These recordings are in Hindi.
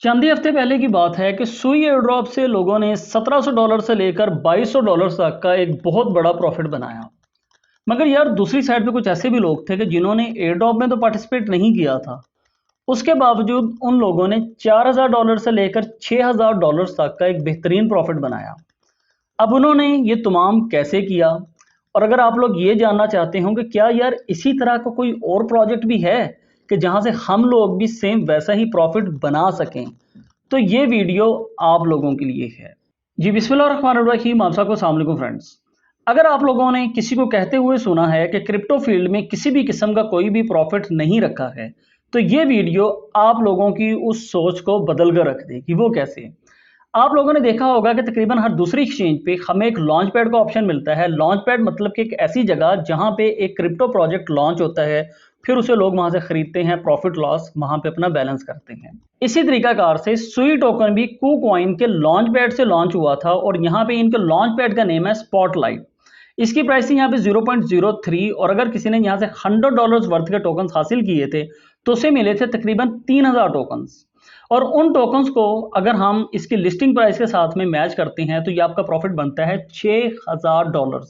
चंद ही हफ्ते पहले की बात है कि सुई एयरड्रॉप से लोगों ने $1700 से लेकर $2200 तक का एक बहुत बड़ा प्रॉफिट बनाया। मगर यार दूसरी साइड पे कुछ ऐसे भी लोग थे कि जिन्होंने एयरड्रॉप में तो पार्टिसिपेट नहीं किया था। उसके बावजूद उन लोगों ने $4000 से लेकर $6000 तक का एक बेहतरीन प्रॉफिट बनाया। अब उन्होंने ये तमाम कैसे किया? और अगर आप लोग ये जानना चाहते हो कि क्या यार इसी तरह का कोई और प्रोजेक्ट भी है कि जहां से हम लोग भी सेम वैसा ही प्रॉफिट बना सकें, तो ये वीडियो आप लोगों के लिए है। जी बिस्मिल्लाहिर्रहमानिर्रहीम। आप सबको अस्सलाम वालेकुम फ्रेंड्स। अगर आप लोगों ने किसी को कहते हुए सुना है कि क्रिप्टो फील्ड में किसी भी किस्म का कोई भी प्रॉफिट नहीं रखा है, तो ये वीडियो आप लोगों की उस सोच को बदल कर रख देगी। वो कैसे? आप लोगों ने देखा होगा कि तकरीबन हर दूसरी एक्सचेंज पे हमें एक लॉन्च पैड का ऑप्शन मिलता है। लॉन्च पैड मतलब कि एक ऐसी जगह जहां पे एक क्रिप्टो प्रोजेक्ट लॉन्च होता है, फिर उसे लोग वहां से खरीदते हैं, प्रॉफिट लॉस वहां पे अपना बैलेंस करते हैं। इसी तरीकाकार से सुई टोकन भी KuCoin के लॉन्च पैड से लॉन्च हुआ था और यहाँ पे इनके लॉन्च पैड का नेम है स्पॉटलाइट। इसकी प्राइसिंग यहाँ पे 0.03, और अगर किसी ने यहाँ से $100 वर्थ के टोकन हासिल किए थे तो उसे मिले थे तकरीबन 3000 टोकन। और उन टोकन्स को अगर हम इसकी लिस्टिंग प्राइस के साथ में मैच करते हैं तो ये आपका प्रॉफिट बनता है $6000।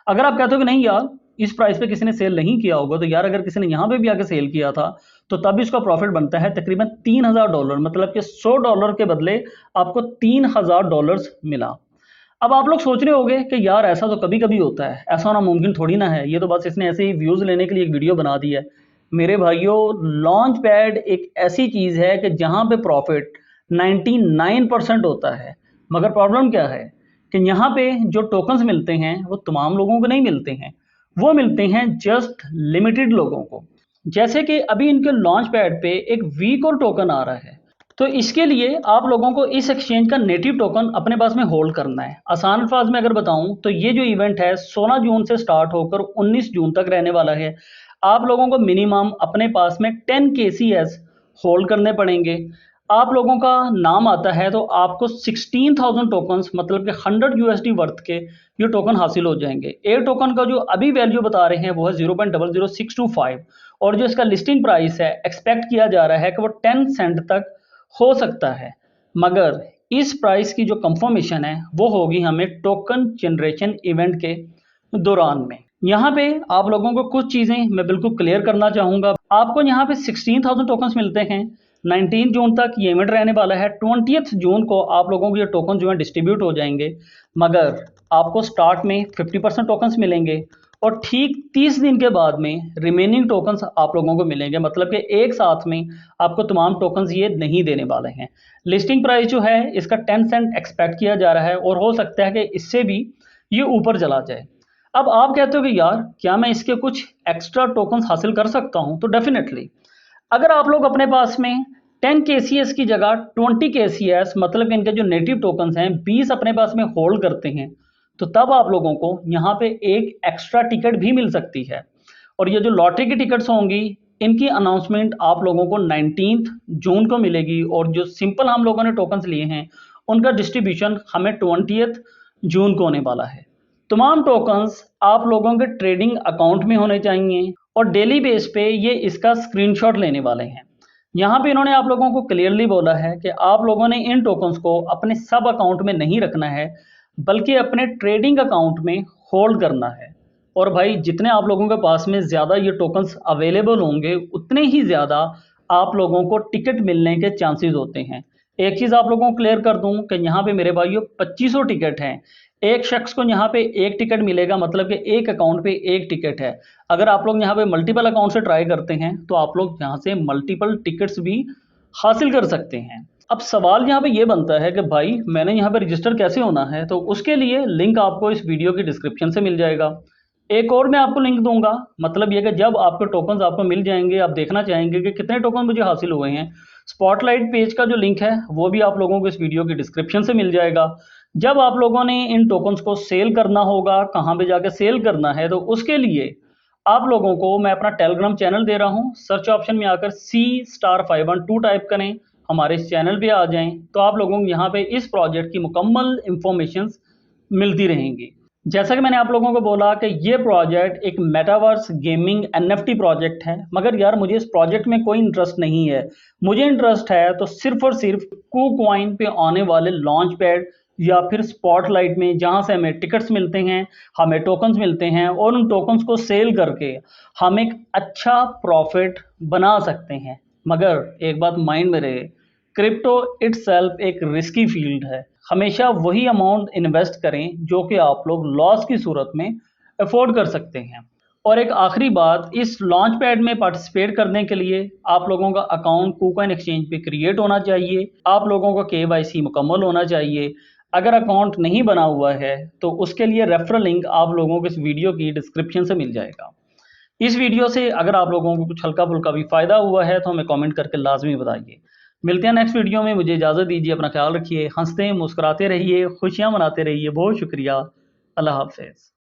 अगर आप कहते हो कि नहीं यार इस प्राइस पे किसी ने सेल नहीं किया होगा, तो यार अगर किसी ने यहाँ पे भी आके सेल किया था तो तब इसका प्रॉफिट बनता है तकरीबन $3000। मतलब कि $100 के बदले आपको $3000 मिला। अब आप लोग सोच रहे होंगे कि यार ऐसा तो कभी कभी होता है, ऐसा होना मुमकिन थोड़ी ना है, ये तो बस इसने ऐसे ही व्यूज लेने के लिए एक वीडियो बना दी है। मेरे भाइयों, लॉन्च पैड एक ऐसी चीज है कि जहां पे प्रॉफिट 99% होता है। मगर प्रॉब्लम क्या है कि यहाँ पे जो टोकन्स मिलते हैं वो तमाम लोगों को नहीं मिलते हैं, वो मिलते हैं जस्ट लिमिटेड लोगों को। जैसे कि अभी इनके लॉन्च पैड पे एक वीक और टोकन आ रहा है, तो इसके लिए आप लोगों को इस एक्सचेंज का नेटिव टोकन अपने पास में होल्ड करना है। आसान अल्फाज में अगर बताऊं तो ये जो इवेंट है 16 जून से स्टार्ट होकर 19 जून तक रहने वाला है। आप लोगों को मिनिमम अपने पास में 10 KCS होल्ड करने पड़ेंगे। आप लोगों का नाम आता है तो आपको 16,000 टोकन्स मतलब कि 100 USD वर्थ के ये टोकन हासिल हो जाएंगे। एक टोकन का जो अभी वैल्यू बता रहे हैं वो है 0.00625, और जो इसका लिस्टिंग प्राइस है एक्सपेक्ट किया जा रहा है कि वो 10 सेंट तक हो सकता है। मगर इस प्राइस की जो कंफर्मेशन है वो होगी हमें टोकन जनरेशन इवेंट के दौरान में। यहाँ पे आप लोगों को कुछ चीजें मैं बिल्कुल क्लियर करना चाहूंगा। आपको यहाँ पे 16,000 टोकन्स मिलते हैं। 19 जून तक ये इवेंट रहने वाला है। 20th जून को आप लोगों को ये टोकन जो है डिस्ट्रीब्यूट हो जाएंगे। मगर आपको स्टार्ट में 50% टोकन्स मिलेंगे और ठीक 30 दिन के बाद में रिमेनिंग टोकन्स आप लोगों को मिलेंगे। मतलब कि एक साथ में आपको तमाम टोकन्स ये नहीं देने वाले हैं। लिस्टिंग प्राइस जो है इसका 10 सेंट एक्सपेक्ट किया जा रहा है और हो सकता है कि इससे भी ये ऊपर चला जाए। अब आप कहते हो कि यार क्या मैं इसके कुछ एक्स्ट्रा टोकन्स हासिल कर सकता हूं? तो डेफिनेटली अगर आप लोग अपने पास में 10 KCS की जगह 20 KCS मतलब इनके जो नेटिव टोकन्स हैं 20 अपने पास में होल्ड करते हैं, तो तब आप लोगों को यहाँ पे एक एक्स्ट्रा टिकट भी मिल सकती है। और ये जो लॉटरी की टिकट्स होंगी इनकी अनाउंसमेंट आप लोगों को 19 जून को मिलेगी, और जो सिंपल हम लोगों ने टोकन्स लिए हैं उनका डिस्ट्रीब्यूशन हमें 20 जून को होने वाला है। तमाम टोकन्स आप लोगों के ट्रेडिंग अकाउंट में होने चाहिए और डेली बेस पे ये इसका स्क्रीनशॉट लेने वाले हैं। यहाँ पे इन्होंने आप लोगों को क्लियरली बोला है कि आप लोगों ने इन टोकन्स को अपने सब अकाउंट में नहीं रखना है, बल्कि अपने ट्रेडिंग अकाउंट में होल्ड करना है। और भाई जितने आप लोगों के पास में ज़्यादा ये टोकन्स अवेलेबल होंगे उतने ही ज़्यादा आप लोगों को टिकट मिलने के चांसेस होते हैं। एक चीज़ आप लोगों को क्लियर कर दूं कि यहाँ पे मेरे भाइयों 2500 टिकट हैं। एक शख्स को यहाँ पे एक टिकट मिलेगा, मतलब कि एक अकाउंट पे एक टिकट है। अगर आप लोग यहाँ पे मल्टीपल अकाउंट से ट्राई करते हैं तो आप लोग यहाँ से मल्टीपल टिकट्स भी हासिल कर सकते हैं। अब सवाल यहाँ पे ये बनता है कि भाई मैंने यहाँ पे रजिस्टर कैसे होना है? तो उसके लिए लिंक आपको इस वीडियो की डिस्क्रिप्शन से मिल जाएगा। एक और मैं आपको लिंक दूंगा, मतलब ये कि जब आपके टोकन्स आपको मिल जाएंगे आप देखना चाहेंगे कि कितने टोकन मुझे हासिल हुए हैं। स्पॉटलाइट पेज का जो लिंक है वो भी आप लोगों को इस वीडियो की डिस्क्रिप्शन से मिल जाएगा। जब आप लोगों ने इन टोकन्स को सेल करना होगा, कहाँ पे जाके सेल करना है, तो उसके लिए आप लोगों को मैं अपना टेलीग्राम चैनल दे रहा हूँ। सर्च ऑप्शन में आकर C*512 टाइप करें, हमारे इस चैनल पे आ जाएं, तो आप लोगों को यहाँ पे इस प्रोजेक्ट की मुकम्मल इंफॉर्मेशन मिलती रहेंगी। जैसा कि मैंने आप लोगों को बोला कि ये प्रोजेक्ट एक मेटावर्स गेमिंग एनएफटी प्रोजेक्ट है, मगर यार मुझे इस प्रोजेक्ट में कोई इंटरेस्ट नहीं है। मुझे इंटरेस्ट है तो सिर्फ और सिर्फ कूकॉइन पे आने वाले लॉन्च पैड या फिर स्पॉटलाइट में, जहां से हमें टिकट्स मिलते हैं, हमें टोकन्स मिलते हैं और उन टोकन्स को सेल करके हम एक अच्छा प्रॉफिट बना सकते हैं। मगर एक बात माइंड में रहे, क्रिप्टो इटसेल्फ एक रिस्की फील्ड है। हमेशा वही अमाउंट इन्वेस्ट करें जो कि आप लोग लॉस की सूरत में अफोर्ड कर सकते हैं। और एक आखिरी बात, इस लॉन्च पैड में पार्टिसिपेट करने के लिए आप लोगों का अकाउंट कूकॉइन एक्सचेंज पे क्रिएट होना चाहिए, आप लोगों का केवाईसी मुकम्मल होना चाहिए। अगर अकाउंट नहीं बना हुआ है तो उसके लिए रेफरल लिंक आप लोगों को इस वीडियो की डिस्क्रिप्शन से मिल जाएगा। इस वीडियो से अगर आप लोगों को कुछ हल्का फुल्का भी फ़ायदा हुआ है तो हमें कमेंट करके लाजमी बताइए। मिलते हैं नेक्स्ट वीडियो में, मुझे इजाज़त दीजिए, अपना ख्याल रखिए, हंसते मुस्कुराते रहिए, खुशियाँ मनाते रहिए। बहुत शुक्रिया। अल्लाह हाफ़िज़।